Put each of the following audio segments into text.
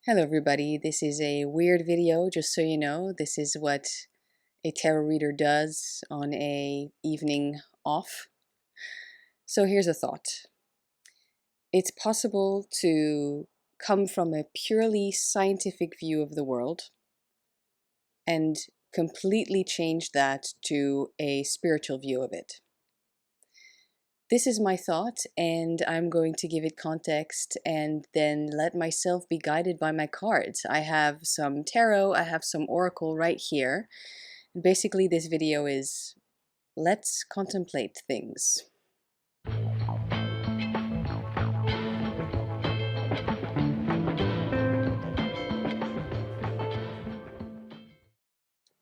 Hello everybody, this is a weird video, just so you know. This is what a tarot reader does on a evening off. So here's a thought. It's possible to come from a purely scientific view of the world and completely change that to a spiritual view of it. This is my thought, and I'm going to give it context and then let myself be guided by my cards. I have some tarot, I have some oracle right here. And basically, this video is let's contemplate things.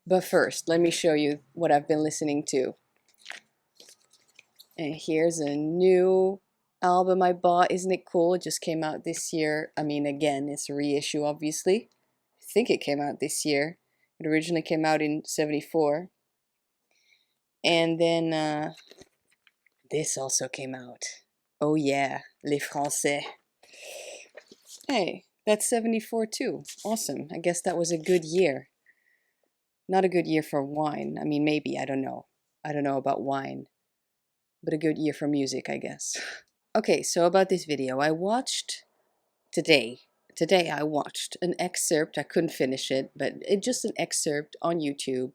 But first, let me show you what I've been listening to. And here's a new album I bought. Isn't it cool? It just came out this year. I mean, again, it's a reissue, obviously. I think it came out this year. It originally came out in '74. And then this also came out. Oh yeah, les Français. Hey, that's '74 too. Awesome. I guess that was a good year. Not a good year for wine. I mean, maybe, I don't know. I don't know about wine. But a good year for music, I guess. Okay, so about this video. I watched today I watched an excerpt. I couldn't finish it, but just an excerpt on YouTube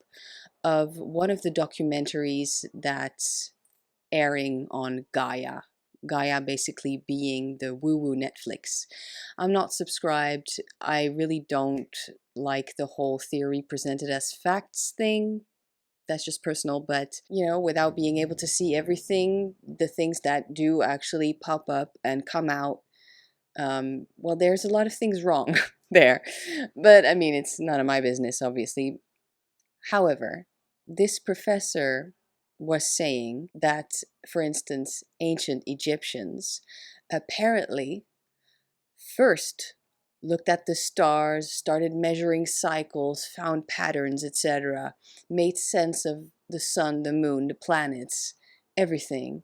of one of the documentaries that's airing on Gaia. Gaia basically being the woo-woo Netflix. I'm not subscribed. I really don't like the whole theory presented as facts thing. That's just personal, but you know, without being able to see everything, the things that do actually pop up and come out, well, there's a lot of things wrong there. But I mean, it's none of my business, obviously. However, this professor was saying that, for instance, ancient Egyptians apparently first looked at the stars, started measuring cycles, found patterns, etc., made sense of the sun, the moon, the planets, everything,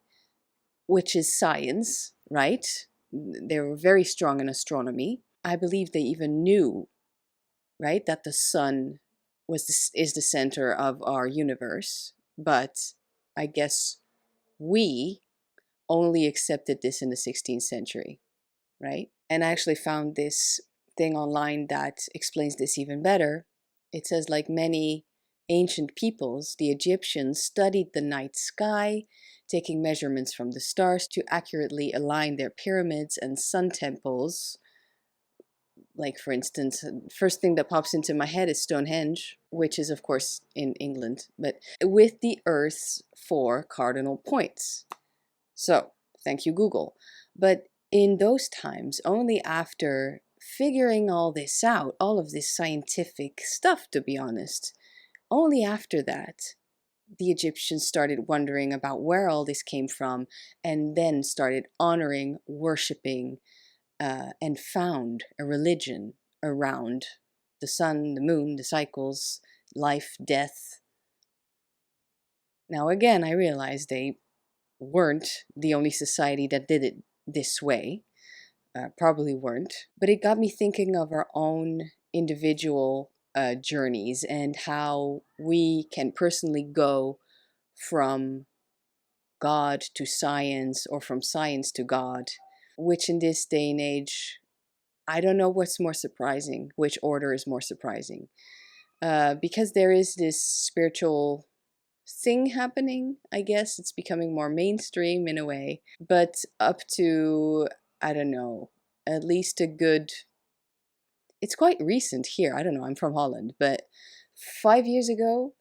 which is science, right? They were very strong in astronomy. I believe they even knew, right, that the sun is the center of our universe, but I guess we only accepted this in the 16th century, right? And I actually found this thing online that explains this even better. It says, like many ancient peoples, the Egyptians studied the night sky, taking measurements from the stars to accurately align their pyramids and sun temples. Like, for instance, first thing that pops into my head is Stonehenge, which is, of course, in England, but with the Earth's 4 cardinal points. So, thank you, Google. But in those times, only after figuring all this out, all of this scientific stuff, to be honest, only after that, the Egyptians started wondering about where all this came from, and then started honoring, worshiping, and found a religion around the sun, the moon, the cycles, life, death. Now again, I realize they weren't the only society that did it this way. Probably weren't. But it got me thinking of our own individual journeys and how we can personally go from God to science or from science to God, which in this day and age, I don't know what's more surprising, which order is more surprising. Because there is this spiritual thing happening, I guess it's becoming more mainstream in a way, but up to, I don't know, at least a good, it's quite recent here, I don't know, I'm from Holland, but 5 years ago,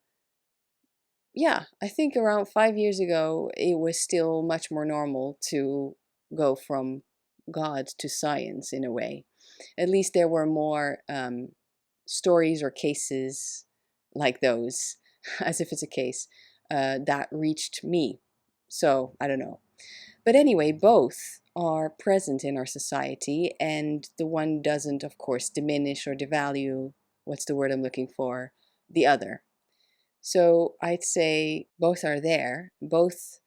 yeah, I think around 5 years ago, it was still much more normal to go from God to science in a way. At least there were more stories or cases like those, as if it's a case, that reached me. So, I don't know. But anyway, both are present in our society, and the one doesn't, of course, diminish or devalue, what's the word I'm looking for, the other. So I'd say both are there, both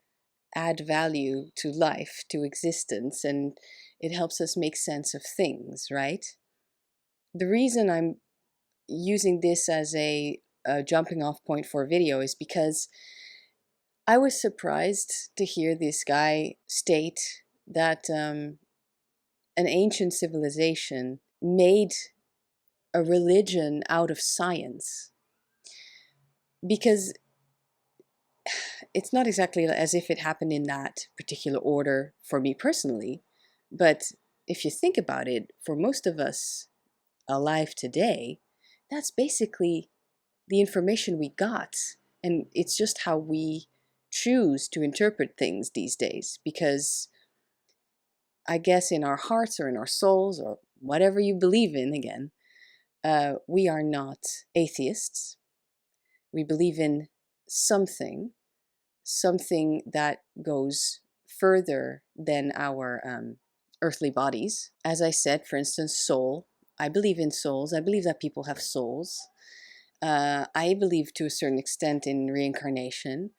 add value to life, to existence, and it helps us make sense of things, right? The reason I'm using this as a jumping off point for a video is because I was surprised to hear this guy state that an ancient civilization made a religion out of science, because it's not exactly as if it happened in that particular order for me personally, but if you think about it, for most of us alive today, that's basically the information we got. And it's just how we choose to interpret things these days, because I guess in our hearts or in our souls or whatever you believe in, again, we are not atheists. We believe in something, something that goes further than our earthly bodies. As I said, for instance, soul. I believe in souls. I believe that people have souls. I believe to a certain extent in reincarnation.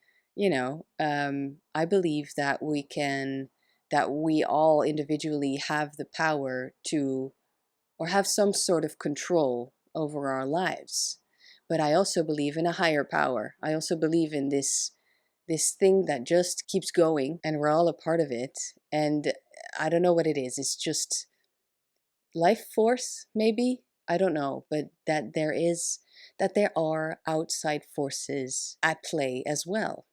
I believe that we all individually have the power to, or have some sort of control over our lives. But I also believe in a higher power. I also believe in this thing that just keeps going, and we're all a part of it. And I don't know what it is. It's just life force, maybe. I don't know, but that there are outside forces at play as well.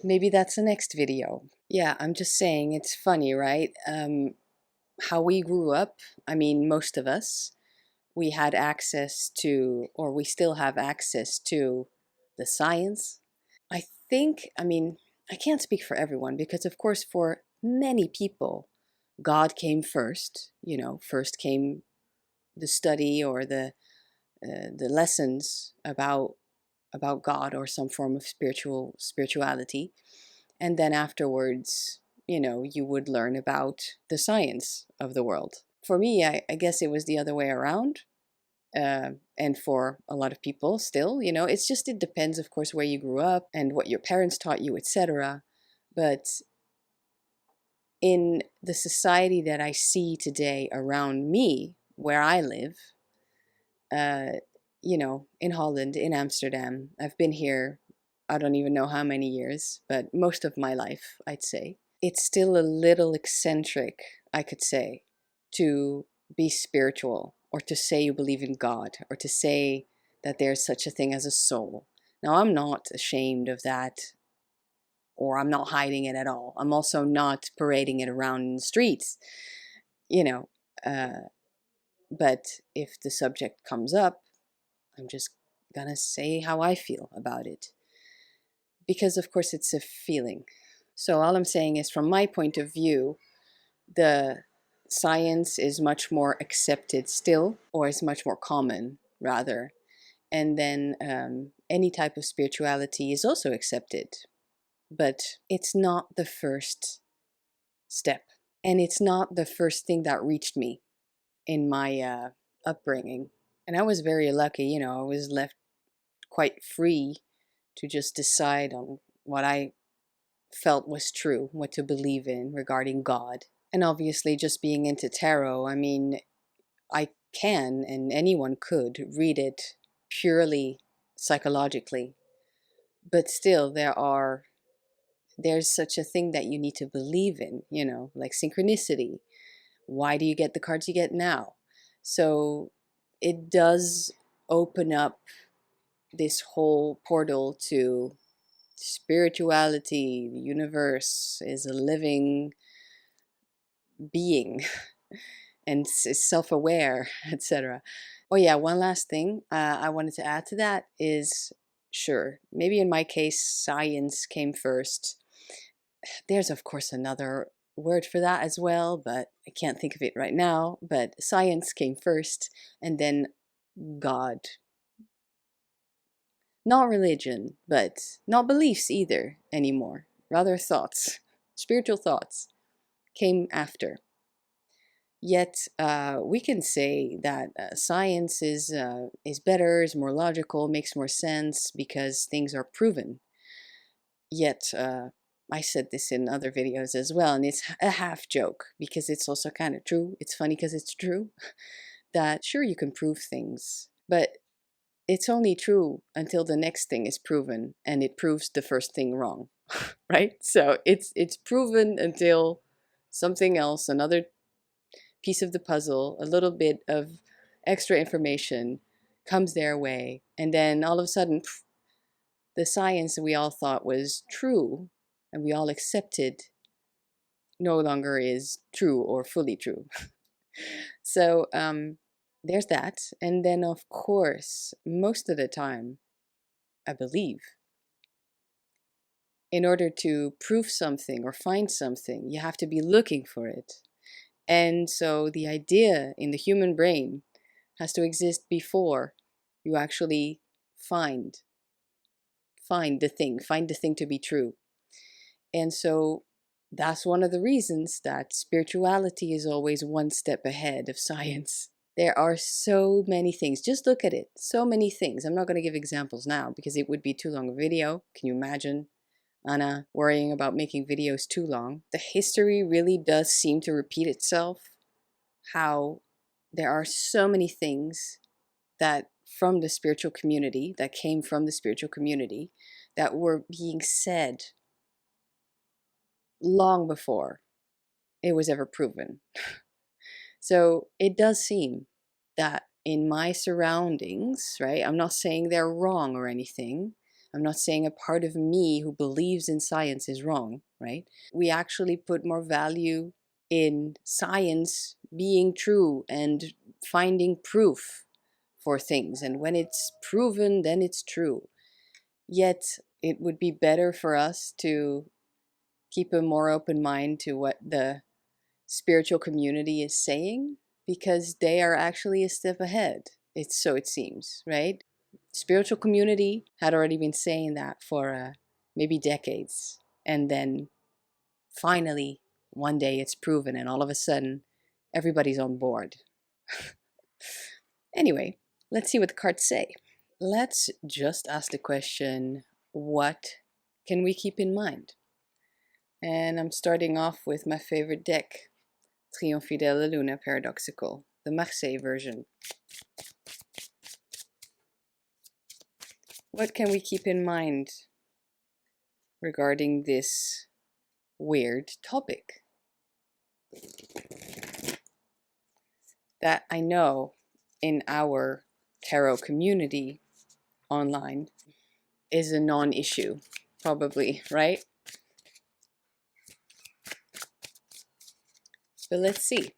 Maybe that's the next video. Yeah, I'm just saying, it's funny, right? How we grew up. I mean, most of us, we had access to, or we still have access to, the science. I mean, I can't speak for everyone, because of course for many people, God came first. First came the study or the lessons about God or some form of spirituality. And then afterwards, you would learn about the science of the world. For me, I guess it was the other way around. And for a lot of people still, it depends, of course, where you grew up and what your parents taught you, etc. But in the society that I see today around me, where I live, in Holland, in Amsterdam, I've been here, I don't even know how many years, but most of my life, I'd say. It's still a little eccentric, I could say, to be spiritual, or to say you believe in God, or to say that there's such a thing as a soul. Now, I'm not ashamed of that, or I'm not hiding it at all. I'm also not parading it around in the streets, you know. But if the subject comes up, I'm just gonna say how I feel about it. Because, of course, it's a feeling. So all I'm saying is, from my point of view, the science is much more accepted still, or is much more common, rather. And then any type of spirituality is also accepted. But it's not the first step. And it's not the first thing that reached me in my upbringing. And I was very lucky, I was left quite free to just decide on what I felt was true, what to believe in regarding God. And obviously, just being into tarot, I mean, I can, and anyone could, read it purely psychologically. But still, there's such a thing that you need to believe in, like synchronicity. Why do you get the cards you get now? So it does open up this whole portal to spirituality. The universe is a living being and is self-aware, etc. Oh yeah, one last thing I wanted to add to that is, sure, maybe in my case, science came first. There's, of course, another word for that as well, but I can't think of it right now. But science came first, and then God. Not religion, but not beliefs either anymore. Rather thoughts, spiritual thoughts, came after. Yet we can say that science is better, is more logical, makes more sense because things are proven. Yet I said this in other videos as well, and it's a half joke because it's also kind of true. It's funny because it's true. that sure, you can prove things, but it's only true until the next thing is proven and it proves the first thing wrong, right? So it's proven until something else, another piece of the puzzle, a little bit of extra information comes their way, and then all of a sudden, the science that we all thought was true and we all accepted no longer is true or fully true. So there's that. And then, of course, most of the time, I believe, in order to prove something or find something, you have to be looking for it. And so the idea in the human brain has to exist before you actually find find the thing to be true. And so that's one of the reasons that spirituality is always one step ahead of science. There are so many things. Just look at it. So many things. I'm not going to give examples now because it would be too long a video. Can you imagine Anna worrying about making videos too long? The history really does seem to repeat itself. How there are so many things that from the spiritual community, that came from the spiritual community, that were being said long before it was ever proven. So it does seem that in my surroundings, right, I'm not saying they're wrong or anything. I'm not saying a part of me who believes in science is wrong, right? We actually put more value in science being true and finding proof for things. And when it's proven, then it's true. Yet it would be better for us to keep a more open mind to what the spiritual community is saying, because they are actually a step ahead. It's so it seems, right? Spiritual community had already been saying that for maybe decades, and then finally one day it's proven, and all of a sudden everybody's on board. Anyway, let's see what the cards say. Let's just ask the question, what can we keep in mind? And I'm starting off with my favorite deck, Trionfi Della Paradoxical, the Marseille version. What can we keep in mind regarding this weird topic? That I know in our tarot community online is a non-issue, probably, right? But let's see.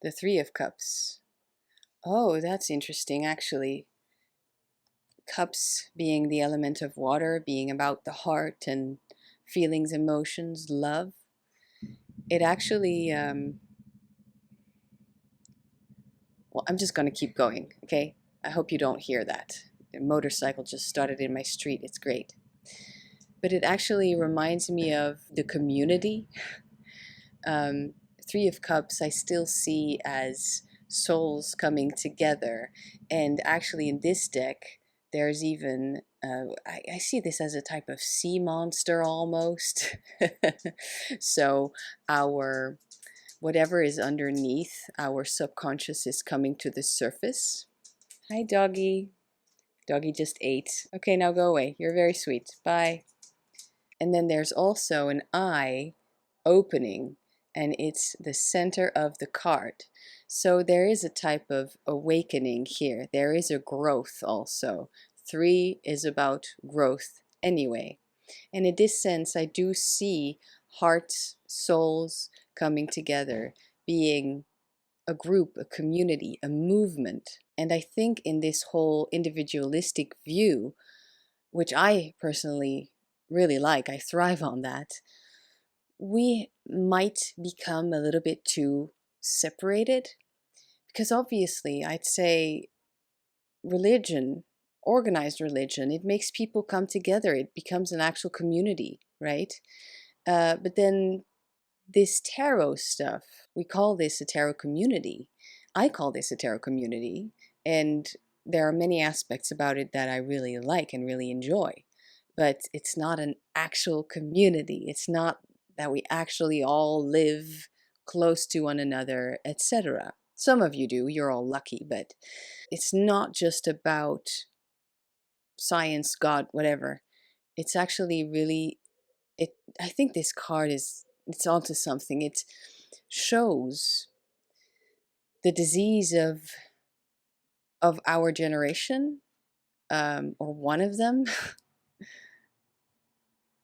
The Three of Cups. Oh, that's interesting, actually. Cups being the element of water, being about the heart and feelings, emotions, love. It actually, well, I'm just going to keep going, okay? I hope you don't hear that. The motorcycle just started in my street. It's great. But it actually reminds me of the community. Three of Cups I still see as souls coming together. And actually in this deck, there's even, I see this as a type of sea monster almost. So our, whatever is underneath our subconscious is coming to the surface. Hi, doggy. Doggy just ate. Okay, now go away. You're very sweet. Bye. And then there's also an eye opening, and it's the center of the card. So there is a type of awakening here. There is a growth also. 3 is about growth anyway. And in this sense, I do see hearts, souls coming together, being a group, a community, a movement. And I think in this whole individualistic view, which I personally really like, I thrive on that, we might become a little bit too separated. Because obviously, I'd say religion, organized religion, it makes people come together. It becomes an actual community, right? But then this tarot stuff, we call this a tarot community. I call this a tarot community, and there are many aspects about it that I really like and really enjoy. but it's not an actual community. It's not that we actually all live close to one another, etc. Some of you do, you're all lucky, but it's not just about science, God, whatever. It's actually really, I think this card it's onto something. It shows the disease of our generation, or one of them.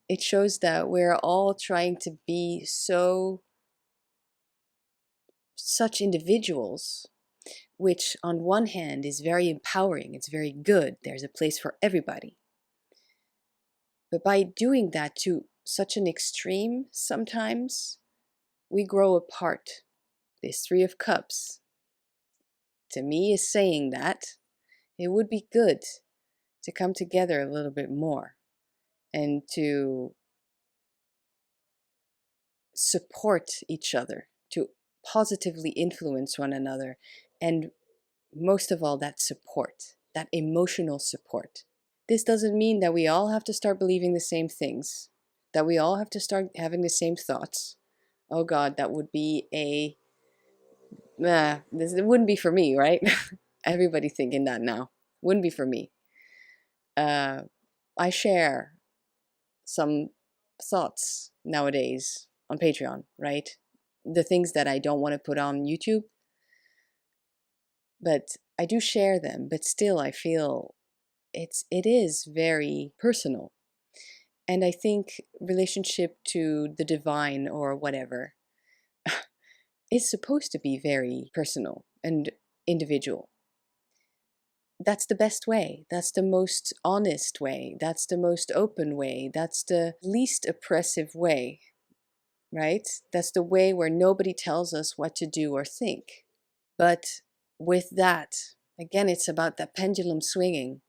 It shows that we're all trying to be such individuals, which on one hand is very empowering, it's very good, there's a place for everybody. But by doing that to such an extreme, sometimes we grow apart. This Three of Cups, to me, is saying that it would be good to come together a little bit more and to support each other, to positively influence one another, and most of all, that support, that emotional support. This doesn't mean that we all have to start believing the same things, that we all have to start having the same thoughts. Oh God, that would be it wouldn't be for me, right? Everybody thinking that now. Wouldn't be for me. I share some thoughts nowadays on Patreon, right? The things that I don't want to put on YouTube, but I do share them, but still I feel it is very personal. And I think relationship to the divine or whatever is supposed to be very personal and individual. That's the best way. That's the most honest way. That's the most open way. That's the least oppressive way, right? That's the way where nobody tells us what to do or think. But with that, again, it's about that pendulum swinging.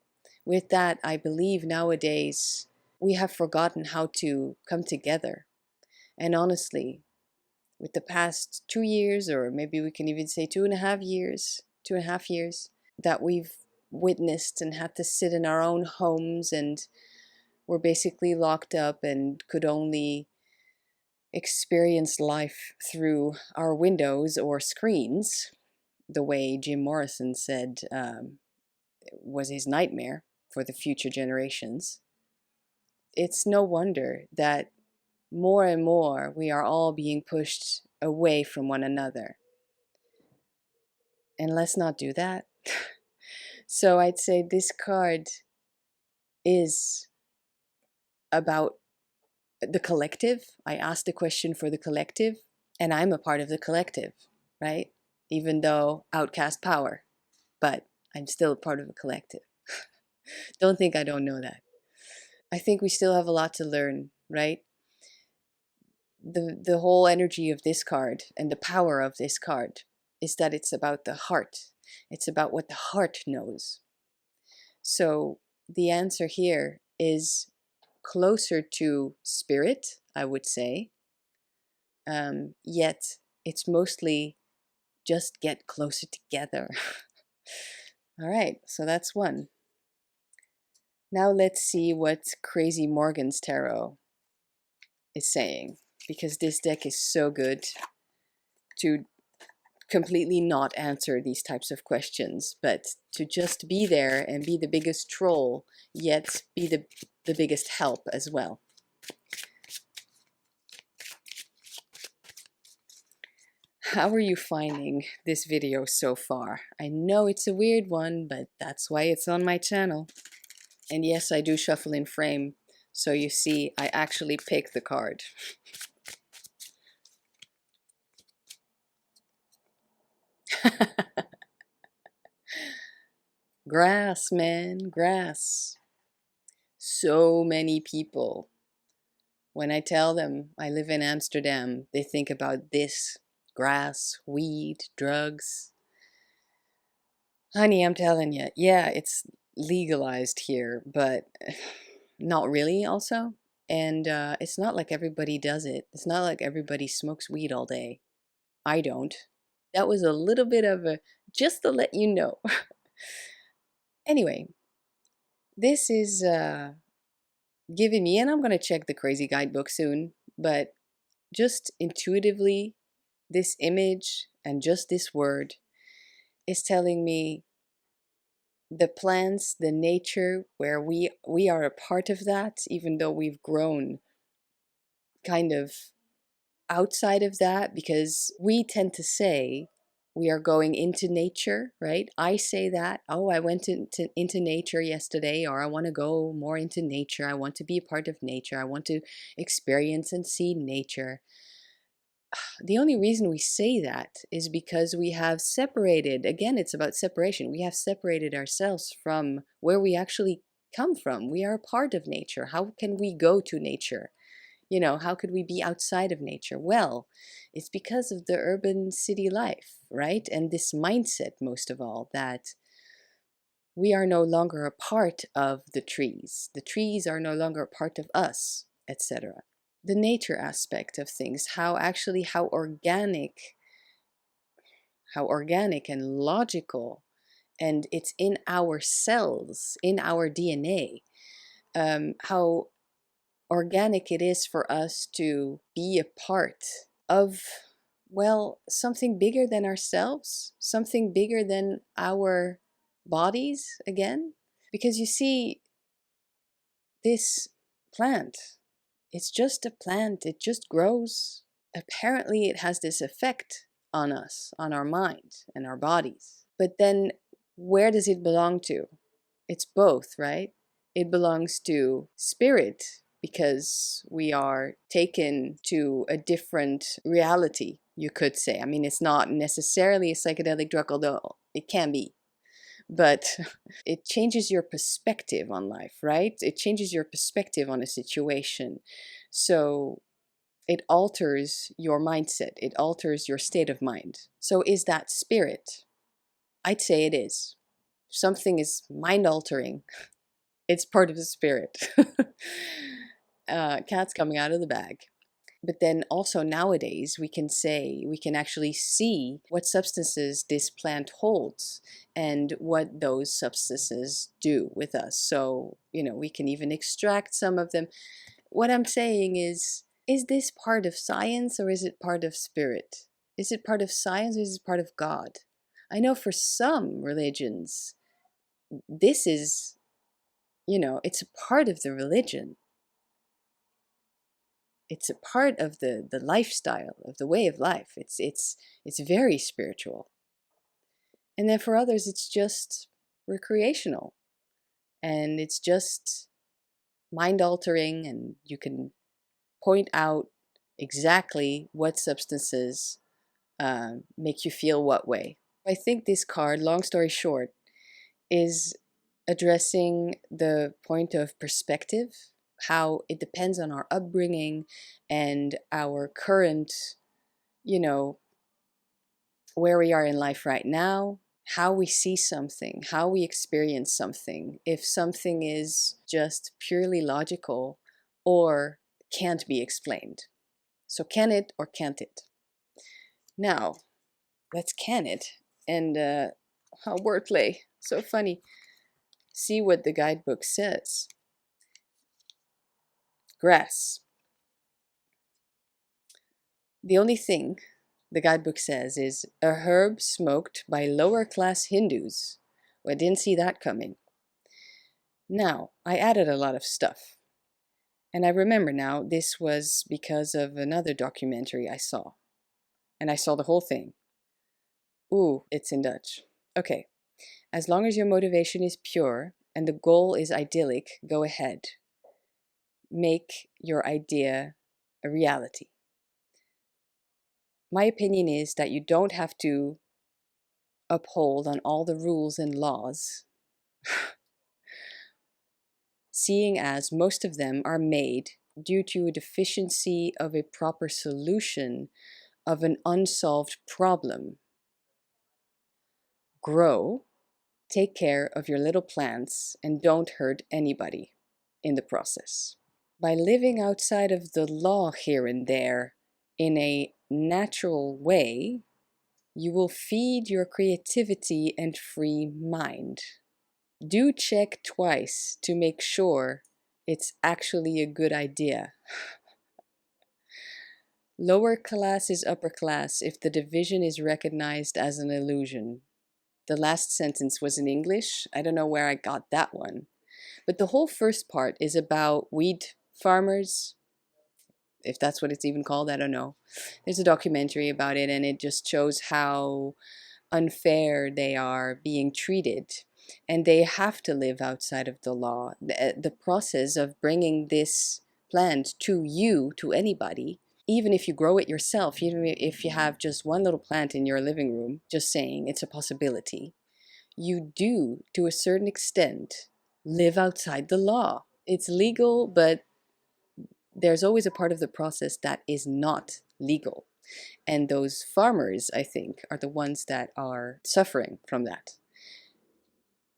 With that, I believe nowadays we have forgotten how to come together. And honestly, with the past 2 years, or maybe we can even say 2.5 years, that we've witnessed and had to sit in our own homes and were basically locked up and could only experience life through our windows or screens, the way Jim Morrison said was his nightmare for the future generations. It's no wonder that more and more we are all being pushed away from one another. And let's not do that. So I'd say this card is about the collective. I asked the question for the collective, and I'm a part of the collective, right? Even though outcast power, but I'm still a part of a collective. Don't think I don't know that. I think we still have a lot to learn, right? The whole energy of this card and the power of this card is that it's about the heart. It's about what the heart knows. So the answer here is closer to spirit, I would say. Yet it's mostly just get closer together. All right, so that's one. Now let's see what Crazy Morgan's Tarot is saying, because this deck is so good to completely not answer these types of questions, but to just be there and be the biggest troll, yet be the biggest help as well. How are you finding this video so far? I know it's a weird one, but that's why it's on my channel. And yes, I do shuffle in frame, so you see I actually pick the card. Grass, man, grass. So many people, when I tell them I live in Amsterdam, they think about this: grass, weed, drugs. Honey, I'm telling you, yeah, it's legalized here, but not really also. And it's not like everybody does it. It's not like everybody smokes weed all day. I don't. That was a little bit of a, just to let you know. Anyway, this is giving me, and I'm going to check the crazy guidebook soon, but just intuitively, this image and just this word is telling me the plants, the nature, where we are a part of that, even though we've grown kind of outside of that, because we tend to say we are going into nature, right? I say that, oh, I went into nature yesterday, or I want to go more into nature. I want to be a part of nature. I want to experience and see nature. The only reason we say that is because we have separated, again, it's about separation. We have separated ourselves from where we actually come from. We are a part of nature. How can we go to nature? You know, how could we be outside of nature? Well, it's because of the urban city life, right? And this mindset, most of all, that we are no longer a part of the trees. The trees are no longer a part of us, etc. The nature aspect of things, how organic and logical, and it's in our cells, in our DNA, how organic it is for us to be a part of, well, something bigger than ourselves, something bigger than our bodies again. Because you see, this plant, it's just a plant, it just grows. Apparently, it has this effect on us, on our mind and our bodies. But then, where does it belong to? It's both, right? It belongs to spirit because we are taken to a different reality, you could say. I mean, it's not necessarily a psychedelic drug, although it can be. But it changes your perspective on life, right? It changes your perspective on a situation. So it alters your mindset, it alters your state of mind. So is that spirit? I'd say it is. Something is mind altering. It's part of the spirit. Cat's coming out of the bag. But then also nowadays we can actually see what substances this plant holds and what those substances do with us. So, we can even extract some of them. What I'm saying is this part of science or is it part of spirit? Is it part of science or is it part of God? I know for some religions, this is, it's a part of the religion. It's a part of the lifestyle, of the way of life. It's very spiritual. And then for others, it's just recreational. And it's just mind altering, and you can point out exactly what substances make you feel what way. I think this card, long story short, is addressing the point of perspective, how it depends on our upbringing and our current, where we are in life right now, how we see something, how we experience something, if something is just purely logical or can't be explained. So can it or can't it? Now, let's can it. And wordplay, so funny. See what the guidebook says. Grass. The only thing the guidebook says is a herb smoked by lower class Hindus. Well, I didn't see that coming. Now, I added a lot of stuff. And I remember now this was because of another documentary I saw. And I saw the whole thing. Ooh, it's in Dutch. Okay. As long as your motivation is pure and the goal is idyllic, go ahead. Make your idea a reality. My opinion is that you don't have to uphold on all the rules and laws, seeing as most of them are made due to a deficiency of a proper solution of an unsolved problem. Grow, take care of your little plants, and don't hurt anybody in the process. By living outside of the law here and there in a natural way, you will feed your creativity and free mind. Do check twice to make sure it's actually a good idea. Lower class is upper class if the division is recognized as an illusion. The last sentence was in English. I don't know where I got that one. But the whole first part is about wheat farmers, if that's what it's even called, I don't know. There's a documentary about it, and it just shows how unfair they are being treated. And they have to live outside of the law. The process of bringing this plant to you, to anybody, even if you grow it yourself, even if you have just one little plant in your living room, just saying it's a possibility, you do, to a certain extent, live outside the law. It's legal, but there's always a part of the process that is not legal. And those farmers, I think, are the ones that are suffering from that.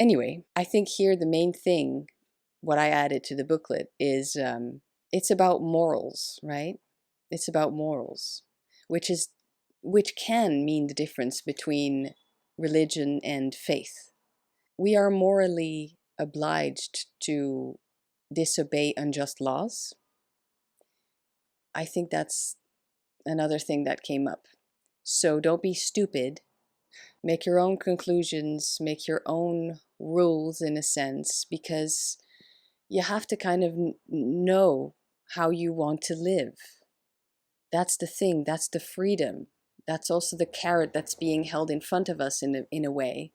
Anyway, I think here the main thing, what I added to the booklet, is it's about morals, right? It's about morals, which can mean the difference between religion and faith. We are morally obliged to disobey unjust laws. I think that's another thing that came up. So don't be stupid. Make your own conclusions, make your own rules in a sense, because you have to kind of know how you want to live. That's the thing, that's the freedom. That's also the carrot that's being held in front of us in a way.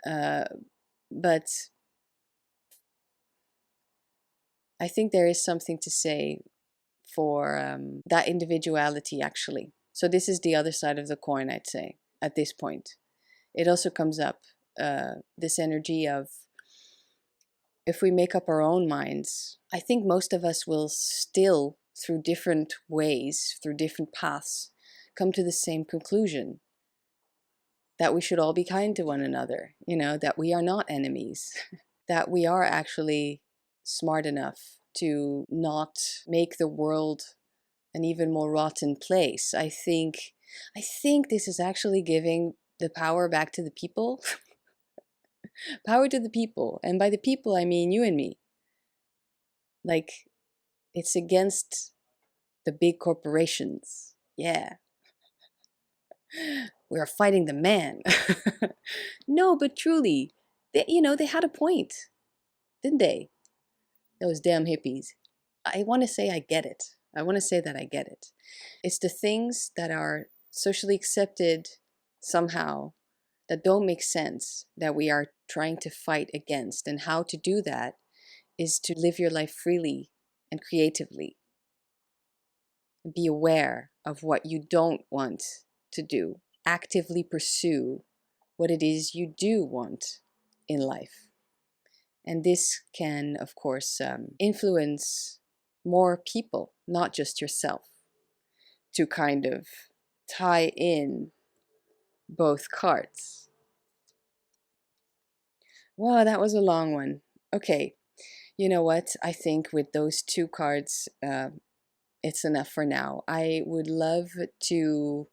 But I think there is something to say for that individuality, actually. So this is the other side of the coin, I'd say, at this point. It also comes up, this energy of, if we make up our own minds, I think most of us will still, through different ways, through different paths, come to the same conclusion. That we should all be kind to one another, that we are not enemies, that we are actually smart enough to not make the world an even more rotten place. I think this is actually giving the power back to the people. Power to the people. And by the people, I mean you and me. Like, it's against the big corporations. Yeah. We are fighting the man. No, but truly, they had a point, didn't they? Those damn hippies. I want to say I get it. I want to say that I get it. It's the things that are socially accepted somehow that don't make sense that we are trying to fight against. And how to do that is to live your life freely and creatively. Be aware of what you don't want to do. Actively pursue what it is you do want in life. And this can, of course, influence more people, not just yourself, to kind of tie in both cards. Wow, that was a long one. Okay, you know what? I think with those two cards, it's enough for now. I would love to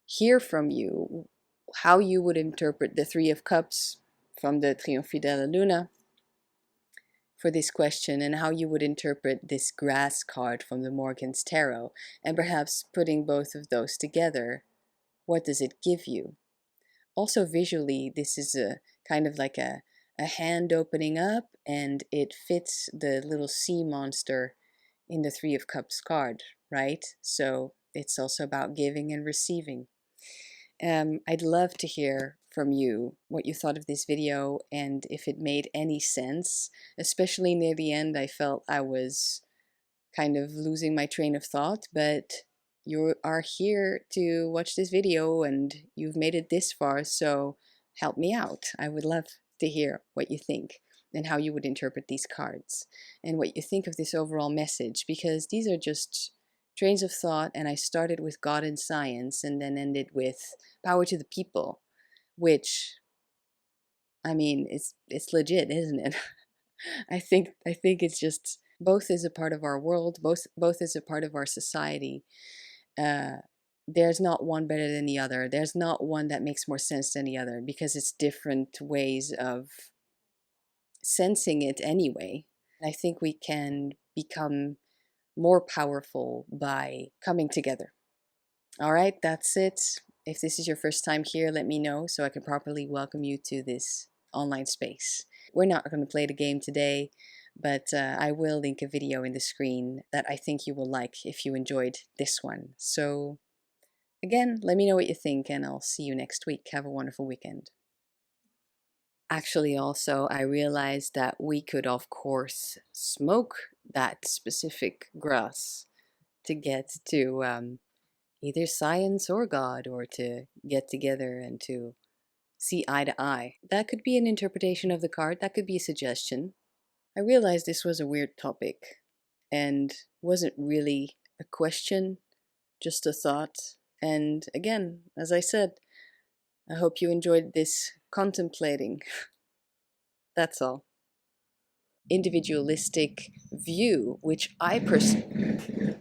hear from you how you would interpret the Three of Cups from the Trionfi Della Luna for this question, and how you would interpret this grass card from the Morgan's Tarot, and perhaps putting both of those together, what does it give you? Also visually, this is a kind of like a hand opening up, and it fits the little sea monster in the Three of Cups card, right? So it's also about giving and receiving. I'd love to hear from you what you thought of this video and if it made any sense. Especially near the end, I felt I was kind of losing my train of thought, but you are here to watch this video and you've made it this far, so help me out. I would love to hear what you think and how you would interpret these cards and what you think of this overall message, because these are just trains of thought, and I started with God and science and then ended with power to the people, which, I mean, it's legit, isn't it? I think it's just, both is a part of our world, both is a part of our society. There's not one better than the other. There's not one that makes more sense than the other, because it's different ways of sensing it anyway. And I think we can become more powerful by coming together. All right, that's it. If this is your first time here, let me know so I can properly welcome you to this online space. We're not going to play the game today, but I will link a video in the screen that I think you will like if you enjoyed this one. So again, let me know what you think, and I'll see you next week. Have a wonderful weekend. Actually, also, I realized that we could, of course, smoke that specific grass to get to either science or God, or to get together and to see eye to eye. That could be an interpretation of the card, that could be a suggestion. I realized this was a weird topic and wasn't really a question, just a thought. And again, as I said, I hope you enjoyed this contemplating. That's all. Individualistic view, which I personally